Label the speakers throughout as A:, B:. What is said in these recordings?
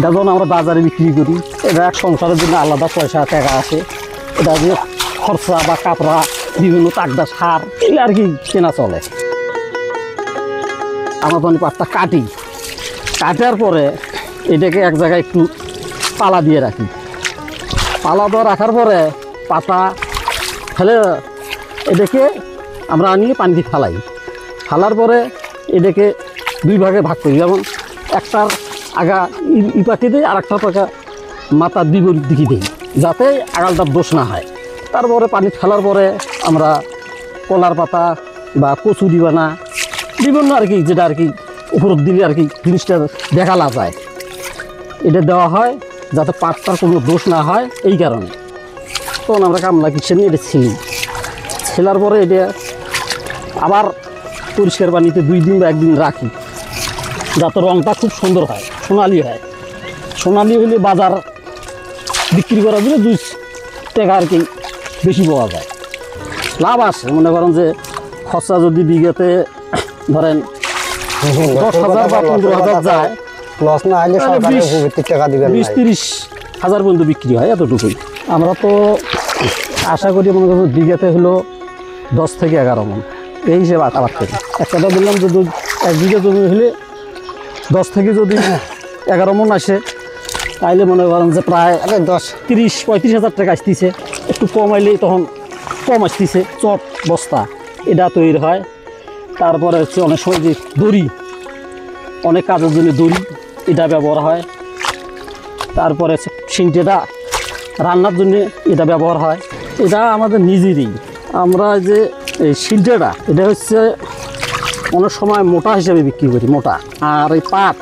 A: এটা যখন আমরা বাজারে বিক্রি করি, এটা সংসারের জন্য আলাদা পয়সা টাকা আসে। এটা যে খরচা বা কাপড়া বিভিন্ন তাগদা সার এগুলো আর কি কেনা চলে। আমরা তখন পাটটা কাটার পরে এটাকে এক জায়গায় একটু পালা দিয়ে রাখি। পালা দিয়ে রাখার পরে পাতা ফেলে এটাকে আমরা আনিয়ে পানিতে ফালার পরে এটাকে দুই ভাগে ভাগ করি। যেমন একটার আগা পাকে দিই, আর একটার পাকা মাথার বিপরীত দিকে দিই, যাতে আগালটার দোষ না হয়। তারপরে পানি ফেলার পরে আমরা কলার পাতা বা কচুরি বানা বিভিন্ন আর কি, যেটা আর কি উপর দিলে আর কি জিনিসটা দেখালা যায়, এটা দেওয়া হয় যাতে পাটটার কোনো দোষ না হয়। এই কারণে তখন আমরা কামলা কিসে নিয়ে এটা ছেলার পরে এটা আবার পরিষ্কার পানিতে 2 দিন বা 1 দিন রাখি, যাতে রঙটা খুব সুন্দর হয়, সোনালি হয়। সোনালি হলে বাজার বিক্রি করার জন্য 2 টাকা আর কি বেশি পাওয়া যায়, লাভ আসে। মনে করেন যে খরচা যদি বিঘাতে ধরেন 10,000 বা 15,000 যায়,
B: লস না হলে 20 টাকা দিবেন,
A: 20-30 হাজার পর্যন্ত বিক্রি হয়, এতটুকুই। আমরা তো আশা করি মনে করেন বিঘাতে হলো 10 থেকে 11 মণ এই হিসেবে আবাদ করি। একটা বললাম যদি 1 বিঘা জমি হলে 10 থেকে যদি 11 মণ আসে, তাইলে মনে করেন যে প্রায় 30-35 হাজার টাকা আসতেছে। একটু কম আইলেই তখন কম আসতেছে। চট বস্তা এটা তৈরি হয়। তারপরে হচ্ছে অনেক সময় যে দড়ি, অনেক কাজের জন্য দড়ি এটা ব্যবহার হয়। তারপরে সিনটেটা রান্নার জন্য এটা ব্যবহার হয়। এটা আমাদের নিজেরই। আমরা যে এই সিনটেটা এটা হচ্ছে অনেক সময় মোটা হিসেবে বিক্রি করি, মোটা। আর এই পাট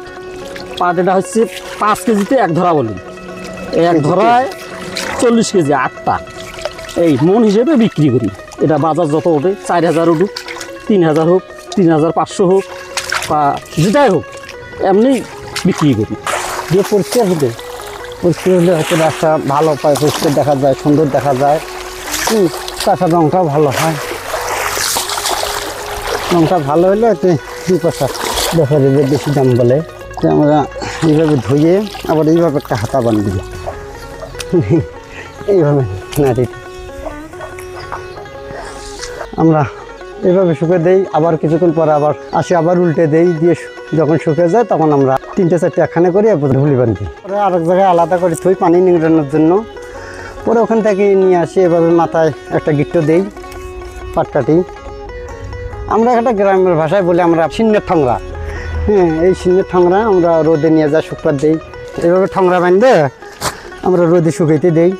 A: এটা হচ্ছে 5 কেজিতে 1 ধরা বলি, 1 ধরায় 40 কেজি 8টা, এই মন হিসেবে বিক্রি করি। এটা বাজার যত ওঠে, 4,000 উঠুক, 3,000 হোক, 3,500 হোক, বা যেটাই হোক, এমনি বিক্রি করি।
B: যে পরিষ্কার হলে হয়তো রাস্তা ভালো পায়, পরিষ্কার দেখা যায়, সুন্দর দেখা যায়। কাঁচার রঙটাও ভালো হয়। রঙটা ভালো হলে হয়তো 2 পয়সা দেখা যাবে, বেশি দাম বলে। আমরা এইভাবে ধুয়ে আবার এইভাবে একটা হাতা বানিয়ে দিই, এইভাবে না দিই। আমরা এইভাবে শুকিয়ে দেই, আবার কিছুক্ষণ পরে আবার আসি, আবার উল্টে দেই, দিয়ে যখন শুকিয়ে যায় তখন আমরা 3-4 একখানে করি, এরপর ঢুলি বান্ধি। পরে আরেক জায়গায় আলাদা করে থই পানি নিংড়ানোর জন্য। পরে ওখান থেকে নিয়ে আসি, এভাবে মাথায় একটা গিট্টো দেই, পাটকাঠি। আমরা একটা গ্রামের ভাষায় বলি আমরা সিন্নের ঠংরা। হ্যাঁ, এই সিন্নের ঠংরা আমরা রোদে নিয়ে যা শুকাতে দেই। এইভাবে ঠংরা বাঁধে আমরা রোদে শুকাইতে দেই।